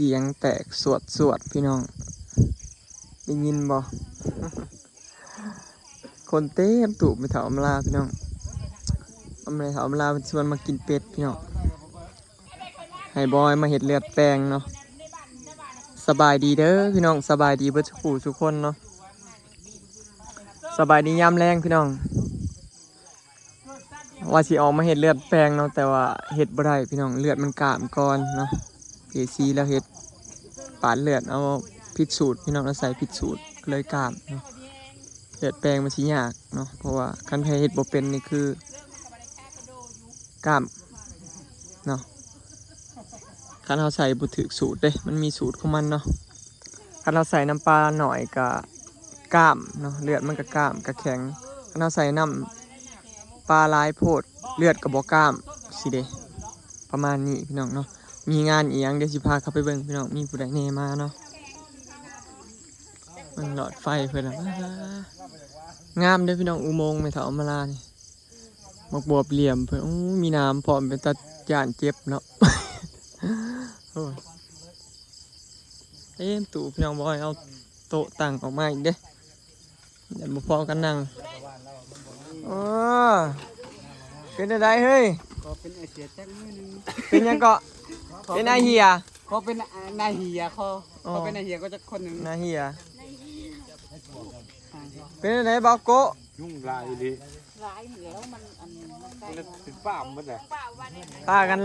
สียงแตกสวดพี่น้องได้ยินบ่คนเต็มตู่ไปเถาอำลาพี่น้องอำลาเถาอำลาชวนมากินเป็ดพี่น้องให้บอยมาเห็ดเลือดแปลงเนาะสบายดีเด้อพี่น้องสบายดีเบิดทุกคนเนาะสบายดียามแรงพี่น้องว่าสิออกมาเห็ดเลือดแปลงเนาะแต่ว่าเห็ดบ่ได้พี่น้องเลือดมันกามก่อนเนาะเพซีแล้วเห็ดปาดเลือดเอาผิดสูตรพี่น้องเราใส่ผิดสูตรเลยกามเนาะเลือดแปลงมันสิยากเนาะเพราะว่าคันใครเห็ดบ่เป็นนี่คือกามเนาะคันเราใส่บ่ถูกสูตรเด้มันมีสูตรของมันเนาะคันเราใส่น้ำปลาหน่อยก็กามเนาะเลือดมันก็กามก็แข็งคันเราใส่น้ำปลาลายโพดเลือดกับบ่กล้ามสิเดประมาณนี้พี่น้องเนาะมีงานอีหยังเดี๋ยวสิพาเข้าไปเบิ่งพี่น้องมีผู้ใดแน่มาเนาะมันหลอดไฟเพิ่นน่ะงามเด้อพี่น้องอุโมงค์แม่เฒ่าอำมาลานี่บักบวบเหลี่ยมเพิ่นมีน้ำพร้อมเป็นตาย่านเจ็บเนาะ โอ้ยเต็มตู้พี่น้องบ่ให้เอาโต๊ะตั้งออกมาอีกเด้เดี๋ยวบ่พอกันนั่งอ๋อเป็นอะไรเฮ้ยก็เป็นไอเสียแจ้งมือนึงเป็นยังเกาะเป็นไอเฮียเขาเป็นนายเฮียเขาเป็นนายเฮียก็จะคนหนึ่งนายเฮียเป็นอะไรเบาโกะยุ่งลายดิลายเหนียวมันติดป้ามมันแหละพากัน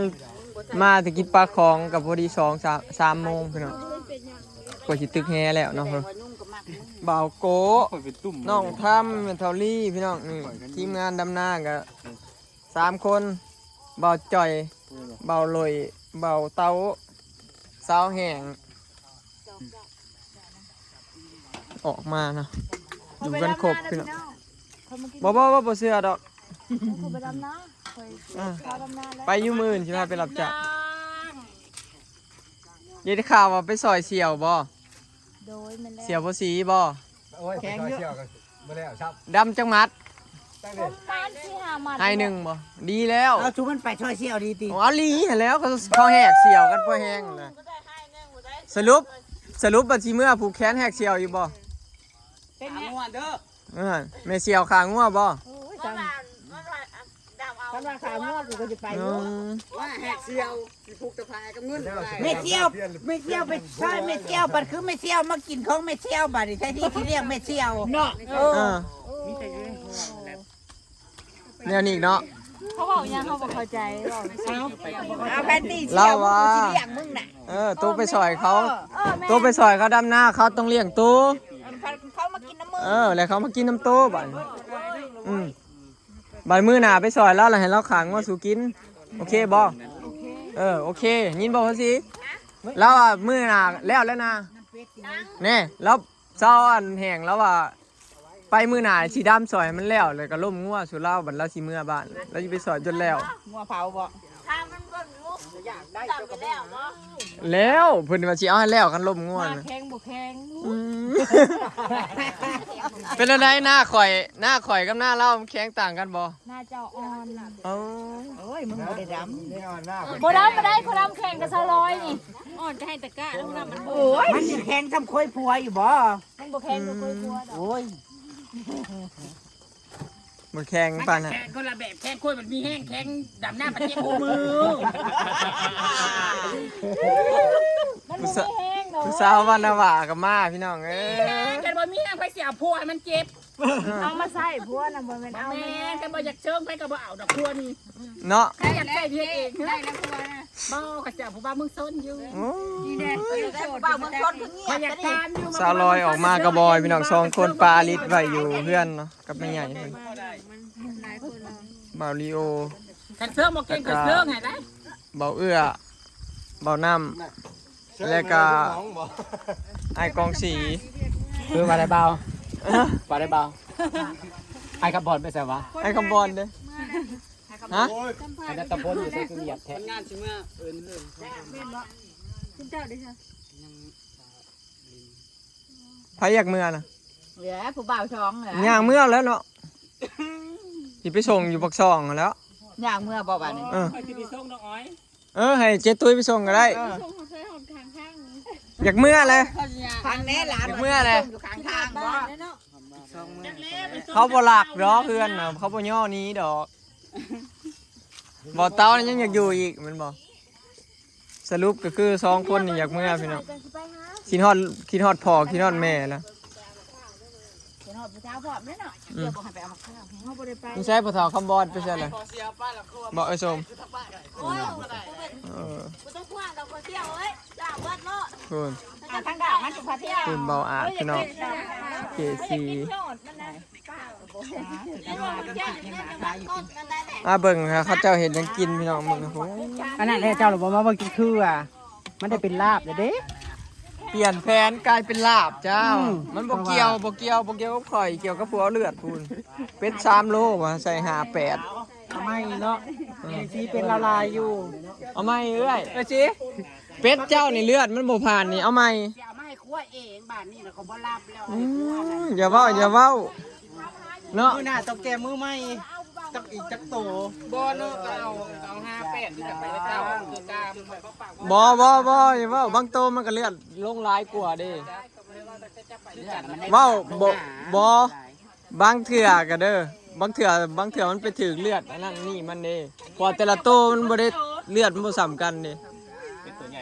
มาถึงกินปลาของกับพอดี3 โมงพี่น้องกว่าสิตึกแฮแล้วเนาะเบาโกะน้องทำเป็นเทาลี่พี่น้องนี่ทีมงานดำนากับ3 คนเบาจ่อยเบาลอยเบาเต้าสาวแห้งออกมาเนาะอยู่กันครบพี่น้องบ่เชื่อดอกไปอยู่มื้ออื่นใช่ไหมไปรับจ้างยินข่าวว่าไปซอยเสี่ยวบ่เสี่ยวบ่สีบ่แข็งเยอะไม่ได้ครับดำจังมัดให้หนึ่งบ่ดีแล้วเอาชูมันไปช่วยเชี่ยวดีตีเอาลีเห็นแล้วเขาแหกเสี่ยวกันพอแห้งเลยสรุปบัญชีเมื่อผูกแขนแหกเสี่ยวอยู่บ่เป็นงัวเด้อแม่เสี่ยวขางัวบ่กำลังขางัวกูก็จะไปว่าแหกเชี่ยวผูกตะพายกับเงินไม่เชี่ยวไปใช่ไม่เชี่ยวบัดคือไม่เชี่ยวมากินของไม่เชี่ยวบัดนี่ใช่ที่เรียกไม่เชี่ยวเนาะเนี่ยนี่เนาะเขาบอกยังเขาบอกเข้าใจเอาแพนตี้เชี่ยวมึงสิเลี้ยงมึงน่ะตู้ไปซอยเขาตู้ไปซอยเขาดำหน้าเขาต้องเลี้ยงตู้เขามากินน้ำมือแล้วเขามากินน้ำตู้บัดบัดมื้อหน้าไปซอยแล้วให้เราขังว่าสู่กินโอเคบ่โอเคยินบ่เขาสิแล้วมื้อหน้าแล้วนะแน่แล้วเจ้าอันแห้งแล้วว่าไปมือหนาสีดำซอยมันแล้วเลยก็ล่มงัวสุเล่าบัดแล้วสีเมื่อบ้านแล้วจะไปซอยจนแล้วงัวเผาบ่ถ้ามันก็รู้อยากได้ก็แล้วเนาะแล้วเพิ่นว่าสิเอาให้แล้วกันล่มงัวแข็งบ่แข็งเป็นอะไรหน้าข่อยกับหน้าเล่าแข็งต่างกันบ่หน้าเจ้าอ่อนโอ้ยมึงบ่ได้ดำบ่ดำคนดำแข็งกับ200นี่อ่อนจะให้ตะกะแล้วคนดำมันโอ้ยมันแข็งทำค่อยผัวอยู่บ่มันบ่แข็งบ่ค่อยผัวดอกโอ้ยมันแข็งปานน่ะคนละแบบแข็งค่อยมันมีแห้งแข็งดำหน้าปะเจ็บมือมันบ่แห้งเนาะผู้สาววันน่ะว่ากับมาพี่น้องกันบ่มีแห้งไปเสียผัวมันเจ็บเอามาใส่ผัวน่ะบ่แม่นเอาแม่กันบ่อยากเชิงไปก็บ่เอาดอกผัวนี่เนาะใครอยากใส่เฮ็ดเองได้แล้วผัวน่ะบ่ก็จะผู้บ่าวมึงซนอยู่นี่แน่ผู้บ่าวมึงซนคือเงียบอยากทานอยู่สาวลอยออกมากระบอยพี่น้อง2 คนปลาลิดไว้อยู่เพื่อนเนาะกับแม่ใหญ่เพิ่นบ่าวลีโอกันเชิงบ่เก่งกันเชิงให้ได้บ่าวเอื้อบ่าวน้ำแล้วก็ไอ้กองสีคือมาได้เบาปลาได้เบาไอ้กับบอลไปใส่วะไอ้คำบอลเด้ฮะไอ้ตะบนอยู่ใส่เหยียบแท้งานสิเมื่อเลยคุณเจ้าดิค่ะไผอยากเมื่อน่ะเหลือผู้บ่าวช่องเหรอย่างเมื่อแล้วเนาะสิไปส่งอยู่ปักซองแล้วอย่างเมื่อบ่บัดนี้สิไปส่งน้องอ้อยให้เจ๊ตุ้ยไปส่งก็ได้ส่งเขาใช้หอมข้าง อยากเมื่อเลย ทางแน่หลาน เมื่อเลย อยู่ข้างทางบ่ เขาบ่หลักดอกเพื่อนน่ะเขาบ่ย่อนี้ดอกบ่เต้านี่ยังอยากอยู่อีกมันบ่สรุปก็คือ2คนนี่อยากเมื่อพี่น้องคิดฮอดพ่อคิดฮอดแม่แล้ว เดี๋ยวพระเจ้าพร้อมแล้วเนาะเดี๋ยวบอกให้ไปเอามาข้าวเฮาบ่ได้ไป มึงใช้ผู้เฒ่าคำบอดไปใช่เลยบอกไอ้สม โอ้ย เออ บ่ต้องกว้างดอกบ่เที่ยวเอ้ยจ้าเบิดโลด คุณ ทางด่านมันสุภาพเที่ยว คุณเบาอาดพี่น้องเกซีมาเบิ่งค่ะเขาเจ้าเห็นยังกินพี่น้องมึงนะผม อันนั้นแหละเจ้าหรือบ่มาเบิ่งกินคืออ่ะมันได้เป็นลาบเด้ เปลี่ยนแผนกลายเป็นลาบเจ้า มันบ่เกี่ยวกับข่อยเกี่ยวกับผัวเลือดคุณเป็ด3 โลว่ะใส่58 ทำไมเนาะสีเป็นละลายอยู่ เอาไหมเอ้ยสิเป็ดเจ้านี่เลือดมันบ่ผ่านนี่เอาไหม เอามาให้คั่วเองบ้านนี้นะเขาบ่รับแล้ว อย่าเว้าเนาะ มื้อหน้าต้องแก้มือใหม่จักอีกจักโตบ่เนาะเอา58นี่ไปเจ้าคือกาม บ่อย่าเว้าบางโตมันก็เลือดลงหลายกว่าเด้เว้าบ่บางเถื่อก็เด้อบางเถื่อมันไปถึงเลือดอันนั้นนี่มันเด้พอแต่ละโตมันบ่ได้เลือดมันบ่ซ้ำกันเด้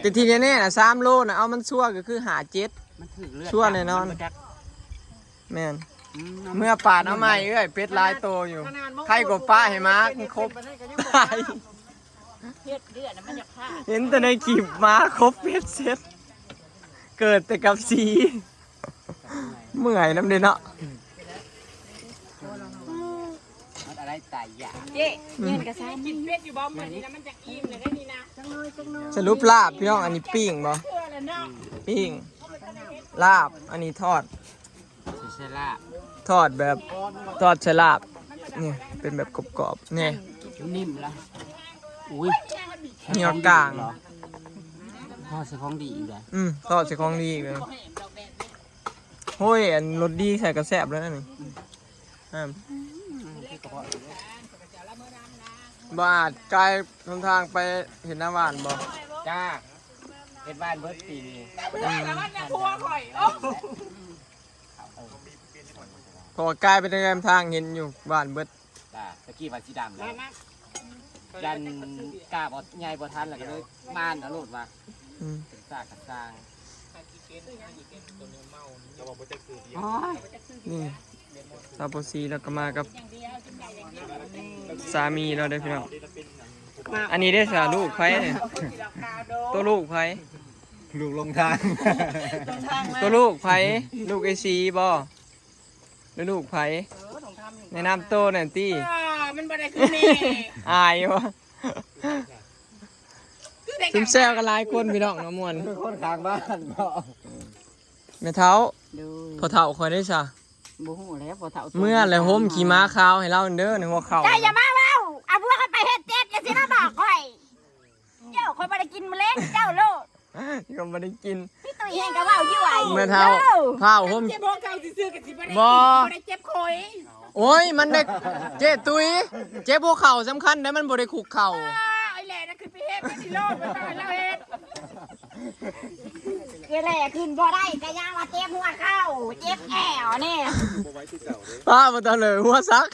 แต่ทีนี้น่ะ3 โลน่ะเอามันชั่วก็คือหา7ชั่วแน่นอนแม่นเมื่อปาดเอาใหม่เอ้ยเป็ดหลายโตอยู่ใครก็ป้าให้มาครบเห็นแต่ในคลิปมาครบเป็ดเสร็จเกิดแต่กับสีเมื่อยน้ำเด้เนาะ อะไรตายอยาก เจ๊เงินกระซ้ำกินเป็ดอยู่บ่มื้อนี้นะมันจะอิ่มเลยได้นี่นะ สรุปลาบพี่น้องอันนี้ปิ้งบ่ปิ้งลาบอันนี้ทอด ใช่ละ ทอดแบบทอดใส่ลาบเนี่ยเป็นแบบกรอบๆเนี่ย นิ่มละอุ้ย เหนียวกลาง พ่อใช้ของดีอีกเลย ทอดใส่ของดีอีกเลยโอ้ยอันรสดีใส่กระแสบแล้วนี่บาดกายทางไปเห็นหน้าหวานบ่ จ้าเฮ็ดบ้านเบิดปีนี้ พอกายไปทางเห็นอยู่บ้านเบิด จ้าตะกี้ว่าสีดำแล้วยันกล้าบ่ใหญ่บ่ทันแล้วก็เลยม่านเอาโลดว่า อืม เป็นซากกับซาง นี่ซาโปซีแล้วก็มากับสามีเราได้อพี่น้องอันนี้ได้สาลูกไผเนี่ยตัวลูกไผ ลูกลงทาง ตัวลูกไผลูกไอซีบ่หรือลูกไผในน้ำโตนั่นตี้ มันบ่ได้คือนี่ อายวะซึมแซวกันหลายคนพี่น้องน้ำมวน คนทางบ้านบ่ แม่เท้า ดู พอเท้าคอยได้ซะ บ่ฮู้แล้วบ่เฒ่า เมื่อไรโฮมขี่ม้าขาวให้เราเด้อในหัวเข่า เจ้าอย่ามาเว้าเอาพวกเขาไปเฮ็ดเจ็ดอย่าสิมาบอกข่อยเจ้าข่อยบ่ได้กินแมลงเจ้าโลด ก็ไม่ได้กิน พี่ตุ้ยแห้งก็เว้าอยู่ไอ้ แม่เท้าเท้าโฮม เจ็บบ่เก่าซื่อๆก็สิบ่ได้ บ่ บ่ได้เจ็บคอย โอ้ยมันได้เจ๊ตุยเจ๊พวกเข่าสำคัญได้มันบ่ได้คุกเข่า ไอ้แหล่น่ะคือไปเฮ็ดที่โลดบ่ต้องเราเฮ็ด เกแหล่ขึ้นบ่ได้ก็ย่างว่าเจ็บหัวเข่าเจ็บแอวนี่ ป้ามาตะเลยหัวซัก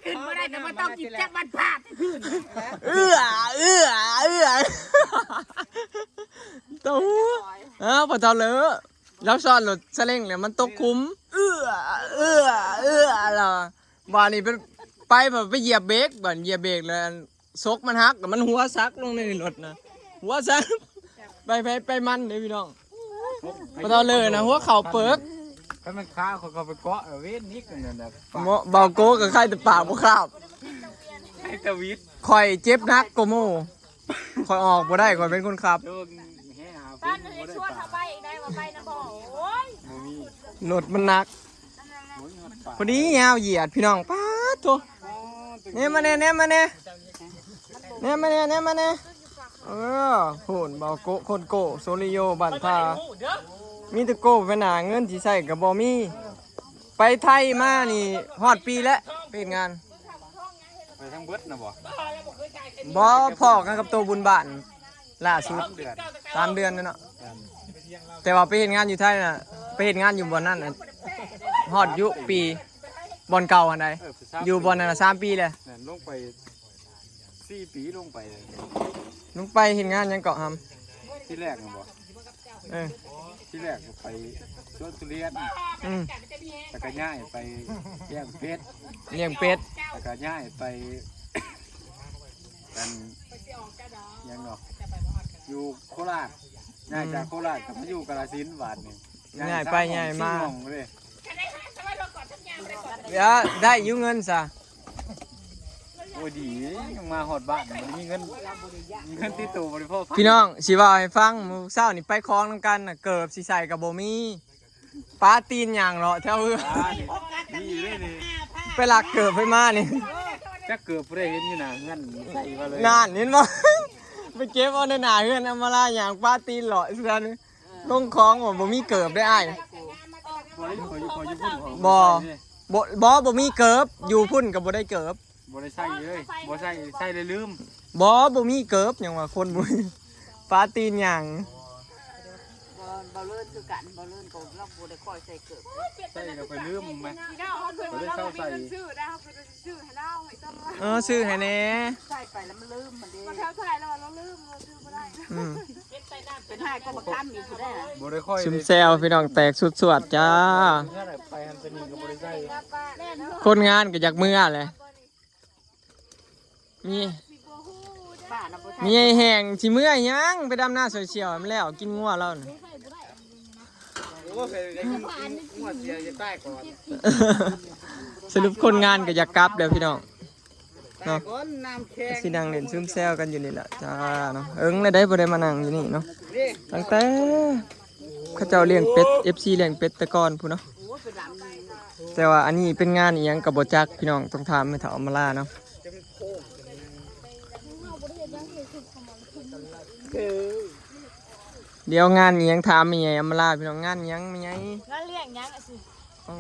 ขึ้นบ่ได้แต่บ่ต้องกินจักบัดพาดขึ้น เอื้อตัวพอเท่าเลยแล้วซ้อนรถสเล้งเลยมันตกคุ้มเอื้อล่ะบ้านนี้เป็นไปแบบไปเหยียบเบรกบ้านเหยียบเบรกแล้วซกมันหักแล้วมันหัวซักลงในรถนะหัวซักไปมันเด้พี่น้องพอเท่าเลยนะหัวเข่าเปิก ถ้ามันค้าเขาก็ไปเกาะเว้นนิดนึงนะ เบาโก้กับใครแต่ปากบ่คาบ ไอ้ตะวิท คอยเจ็บนักโกโมคอยออกบ่ได้คอยเป็นคนขับ โดนแห่หา บ้านนึงชวนเขาไปอีกได้ว่าไปนะบ่โอ้ย บ่มี รถมันหนักพอดียาวเหยียดพี่น้องป้าดโตัวเนี่ยมาเนี่ยเออโหนเบาโกะคนโกะโซลิโยบันพามีแตะโกะไปหนาเงินที่ใส่กับบอมีไปไทยมานี่ฮอดปีแล้วเป็นงาน ไปทางเบิดนะบ่ บอพอกันกับตัวบุญบ้าน ล่าสุด3 เดือนนั่นเนาะแต่ว่าไปเฮ็ดงานอยู่ไทยน่ะไปเฮ็ดงานอยู่บ่อนนั่นน่ะฮอดยุปีบ่อนเก่าอันใดอยู่บ่อนนั้นน่ะ3 ปีเลย นั่นลงไป4 ปีลงไปเลย ลุงไปเฮ็ดงานหยังเกาะหำ ที่แรกน่ะบ่ เออ ที่แรกก็ไปสวนทุเรียน อืม แล้วก็ย้ายไปแย่งเพชร เลี้ยงเป็ด แล้วก็ย้ายไปกันยังเนาะอยู่โคราชย้ายจากโคราชกลับมาอยู่กาฬสินธุ์บาดนี่ ง่ายไปง่ายมา สี่หองเลย เดี๋ยวได้อยู่เงินซะ โอ้ยดียังมาหอดบ้านมันมีเงินติดตัวบริโภค พี่น้องสิเว้าให้ฟังมื้อเช้านี่ไปคลองนำกันน่ะเกิบสิใส่ก็บ่มีปลาตีนหยังเหรอแถวเรือ นี่เลยนี่ ไปลักเกิบไปมานี่ จะเกือบได้เห็นอยู่นะเงินใส่มาเลย นานเห็นบ่ ไปเก็บเอาในหน้าเฮือนเอามาลาหยังปลาตีนเหรอเสือนี่ลงคลองบ่มีเกิบได้อ้าย ขออยู่พุ่นของ บ่มีเกิบอยู่พุ่นก็บ่ได้เกิบ บ่ได้ใส่เลยบ่ใส่เลยลืม บ่มีเกิบหยังว่าคนบ่ ปลาตีนหยัง บ่เลื่อนคือกันบ่เลื่อนก็เราบ่ได้คอยใส่เกิด ใส่แล้วไปลืมไหม พี่น้องเขาเคยมาเราไม่มีเงินซื้อได้เขาเคยซื้อให้เราให้ต้อง ซื้อให้แหน่ ใส่ไปแล้วมันลืมมันเด้ มาแถวไทยแล้วเราลืมเราซื้อไม่ได้ อืม เป็นให้ก็บ่ค้ำอีกผู้ได้นะ บ่ได้ค่อย ซุมแซวพี่น้องแตกสุดสวดจ้า เงินไปหันไปนี่ก็บ่ได้ใส่ คนงานก็อยากมือแหละมี ป้าน่ะบ่ มีไอ้แห้งสิมื้อยังไปดำหน้าโซเชียลมันแล้วกินงัวแล้วน่ะ โอ้เคยได้ยินงวดเสียจะใต้ก่อน สรุปคนงานก็อยากกลับแล้วพี่น้อง ใต้ก่อนน้ำแข็ง สินั่งเล่นซึมแซวกันอยู่นี่แหละจ้าเนาะได้บ่ได้มานั่งอยู่นี่เนาะตั้งแต่เขาเจ้าเลี้ยงเป็ด FC เลี้ยงเป็ดแต่ก่อนพู้นเนาะแต่ว่าอันนี้เป็นงานอีหยังก็บ่จักพี่น้องต้องถามแม่เฒ่าอำมาลาเนาะเดี๋ยวงานอีหยังถามมีไงอำมาลาพี่น้องงานอีหยังมีไง งั้นเลี้ยงยังสิ อ๋อ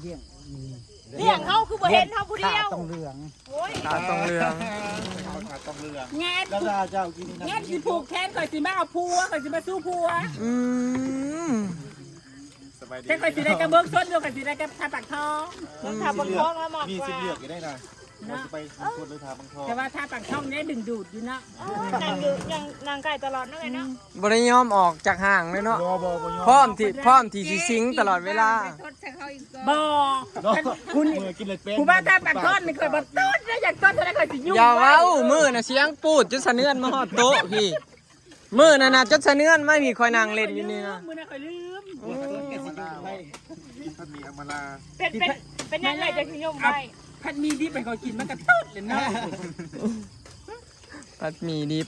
เลี้ยงเขาคือบ่เห็นเขาผู้เดียวต้องเลี้ยงโอ้ย ตาต้องเรือง งานงานสิผูกแขนข่อยสิมาเอาผัวข่อยสิมาสู้ผัว อืม แต่ข่อยสิได้กระเบื้องส้นเดียวข่อยสิได้กระทาปากท้องทาปากท้องแล้วมาก มี ก สิ ว่า เลือกอยู่ได้นะเราจะไปชวนหรือทาบางทอง แต่ว่าทาปากท้องเนี่ยดึงดูดอยู่เนาะนางดูยังนางไก่ตลอดนั่นไงเนาะ บ่ได้ยอมออกจากห้างเลยเนาะ บอบอบอย พร้อมที่สิสิงตลอดเวลา บ่คุณ มือกินเลยเป็น ผู้บ้าทาปากท้องนี่ข่อยบ่ต้นนะอยากต้นเท่าไรข่อยสิยุ่ง อย่าเว้ามือน่ะเสียงปูดจนสะเนือนมาฮอดโต๊ะพี่มือน่ะน่ะจนสะเนือนไม่มีคอยนั่งเล่นอยู่นี่นะ มือน่ะข่อยลืม กินผัดหมี่อัมมาลา เป็นยังไงจะขยมไปพัดมีที่เป็นข่อยกินมันก็ต้นเลยเนาะ ผัดหมี่ดิบ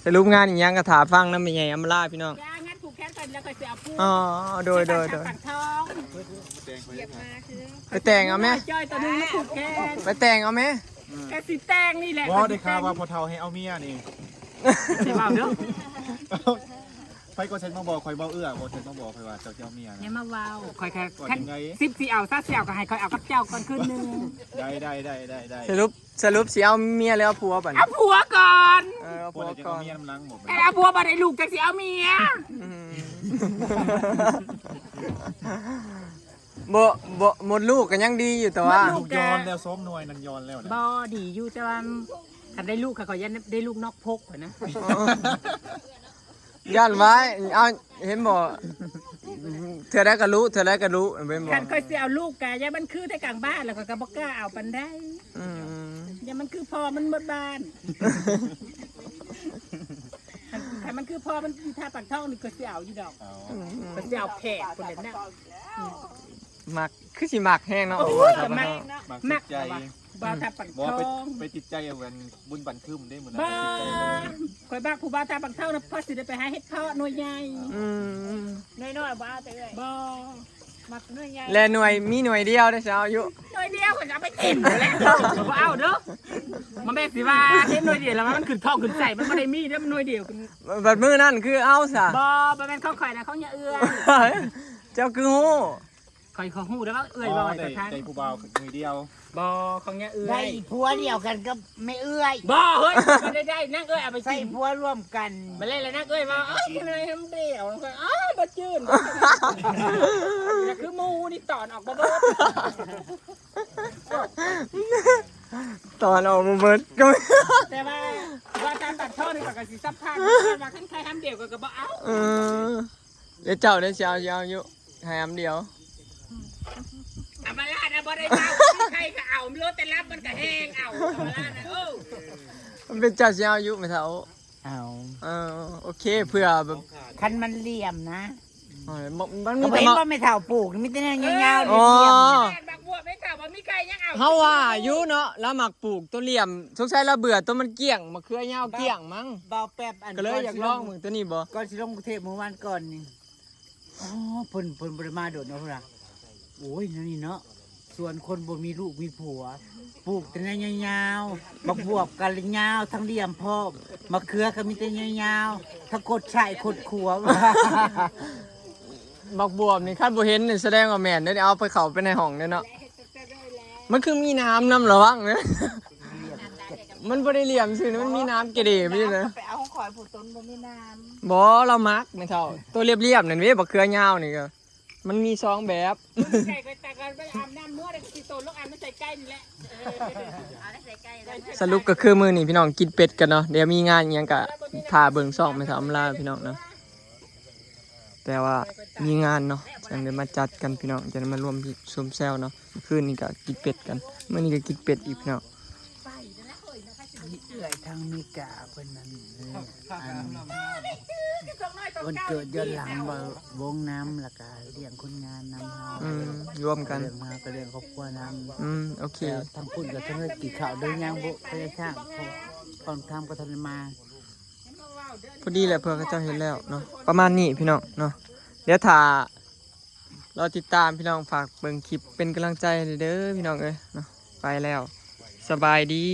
สรุปงานอีหยังก็ถาฟังนำแม่ใหญ่อำมาลาพี่น้อง ยางั้นผูกแขนกันแล้วข่อยสิเอาผู้ อ๋อโดย ปากท้อง ไปแต่งเอาไหม จอยตัวนึงมาผูกแขน ไปแต่งเอาไหม กะสิแต่งนี่แหละ บอได้ข่าวว่าพอเทาให้เอาเมียนี่ สิว่าเด้อ ไปก็เซ็นมาบอกคอยเบาเอื้อบอกเซ็นมาบอกคอยว่าเจ้าเอาเมีย อย่า นะ มาว้าวข่อยแค่ ว่า ขั้น ยังไง 10สิเอาซะเสี่ยวก็ให้ข่อยเอากับเจ้าก่อนคืนนึง ได้ สรุปสิเอาเมียแล้วเอาผัวบัด เอาผัวก่อน เอา พ ผั อ ว จะ ก่อ เอา น เมียน้ำลังหมด เอาผัวบ่ได้ลูกจักสิเอาเมีย อืมบ่หมดลูกก็ยังดีอยู่แต่ว่า ลูกย้อนแล้วซ้อมหน่วยนันย้อนแล้วนะ บ่ดีอยู่แต่ว่าคันได้ลูกค่ะข่อยยันได้ลูกนอกพกข่อยนะ ย่านไว้เอาเห็นบ่เธอได้ก็รู้เป็นบ่ คันข่อยสิเอาลูกกะอย่ามันคือแต่กลางบ้านแล้วข่อยก็บ่กล้าเอาปานใด อืม อย่ามันคือพอมันหมดบ้านคันมันคือพอมันมีท่าปากท้องนี่ก็สิเอาอยู่ดอก เอา ก็สิเอาแผลคนนั้นน่ะ มักคือสิมักแห้งเนาะ โอ้ยแต่มัก มักติดใจ บ่ท่าปาก บอก ท้อง ไปติดใจเอาวันบุญบันคืมได้เหมือน บ่ ติดใจเลย ข่อยบ้าผู้บ่าวท่าปากท้องน่ะพอสิได้ไปหาเฮ็ดเพาะหน่วยใหญ่ อืม น้อยๆบ่เอาแต่เอ้ยบ่มักหน่วยใหญ่ และหน่วยมีหน่วยเดียวได้สิเอาอยู่ หน่วยเดียวข่อยจะเอาไปกินอยู่แล้วบ่เอาเด้อมันแม่นสิว่าเฮ็ดหน่วยเดียวแล้วมันขึ้นท้องขึ้นใจมันบ่ได้มีเด้อมันหน่วยเดียว บัดมือนั่นคือเอาซะ บ่แม่นเขาข่อยนะเขาอย่าเอื้อ เจ้าคือฮู้ คอยเขาหูได้ว่าเอ้ย อ๋ บ่ อ ไว้ ได้ แต่ทาง ได้ผู้บ่าวมือเดียว บ่ของเนี้ยเอ้ ได้ ย ผัวเดียวกันก็ไม่เอื้อย บ่เฮ้ยมันได้นั่งเอ้ยเอาไป ใส่ กิน ผัวร่วมกัน มาเล่นแล้วนั่งเอ้ยมาทำไมทำเดี่ยวบ่จืดคือมูนี่ตอนออกบ่เบิด ตอนออกมาเบิดก็ไม่ แต่ว่าการตัดช่อนี่ก็สิสัมภาษณ์ว่าคันใครทำเดี่ยวก็บ่เอา เดี๋ยวเจ้าได้เช้าอยู่ให้อำเดียว อามาลาดบ่ได้เจ้าใครก็เอาไม่รู้แต่รับมันก็แห้งเอาอามาลาดมันเป็นเจ้าเช้าอยู่ไม่เท่า เอา โอเคเพื่อแบบ คันมันเหลี่ยมนะ มัน ก็ มีแต่ เห็น มา ว่าไม่เท่าปลูกมีแต่เนี่ยยาวๆเห อ๋อ ลี่ยม บักบัวไม่กล่าวว่ามีใครยังเอา เฮาว่าอยู่เนาะแล้วหมักปลูกตัวเหลี่ยมสงสัยเราเบื่อตัวมันเกี้ยงมะเขือยาวเกี้ยงมั้ง เบาแป๊บอัน ก็เลยอยากลองมึงตัวนี้บ่ ก่อนสิลงกรุงเทพเมื่อวานก่อนนี่อ๋อเพิ่นบ่ได้มาโดดเนาะพุ่นน่ะโอ้ยนี่เนาะส่วนคนบ่มีลูกมีผัวปลูกแต่เนี่ยยาวๆบักบวบกันยาวทั้งเหลี่ยมพร้อมมะเขือก็มีแต่ยาวๆทั้งกดไช่กดขัว บักบวบนี่คันบ่เห็นนี่แสดงว่าแม่นเด้อเอาไปเข้าไปในห้องเด้อเนาะมันคือมีน้ำนำระวังเด้อมันบ่ได้เหลี่ยมซื่อนะมันมีน้ำเกเรไปอยู่นะ ไปเอาของข่อยผู้ต้นบ่มีน้ำ บ่เรามักไม่เท่าตัวเรียบๆนั่นเว้ยบักเขือยาวนี่ก็มันมีสองแบบ ใส่ไปแต่กันไปอาบน้ำเมื่อได้สิโตลูกอาบไม่ใส่ใกล้นี่แหละเอาได้ใส่ใกล้ สรุปก็คือมื้อนี้พี่น้องกินเป็ดกันเนาะเดี๋ยวมีงานอิหยังก็ถ่าเบิ่งซ่องไม่เท่าอำลาพี่น้องเนาะแต่ว่ามีงานเนาะจังได้มาจัดกันพี่น้องจะได้มารวมซุมแซวเนาะเมื่อคืนนี้ก็กินเป็ดกันมื้อนี้ก็กินเป็ดอีกพี่น้อง เอื้อยทางมีกาเพิ่นนั่นวันเกิดย้อนหลังว่าวงน้ำแล้วก็เลี้ยงคนงานนำเฮาร วมกัน เลี้ยงมาก็เลี้ยงครอบครัวนำ โอเค แต่ทางพุ่นก็ทั้งได้กี่ข่าวเดินยางบุไปได้ช่างก่อนทำก็ทันมา พอดีแหละเพื่อนเขาเจ้าเห็นแล้วเนาะประมาณนี้พี่น้องเนาะเดี๋ยวถ้าเราติดตามพี่น้องฝากเบิ่งคลิปเป็นกำลังใจให้เด้อพี่น้องเอ้ยเนาะไปแล้วสบายดี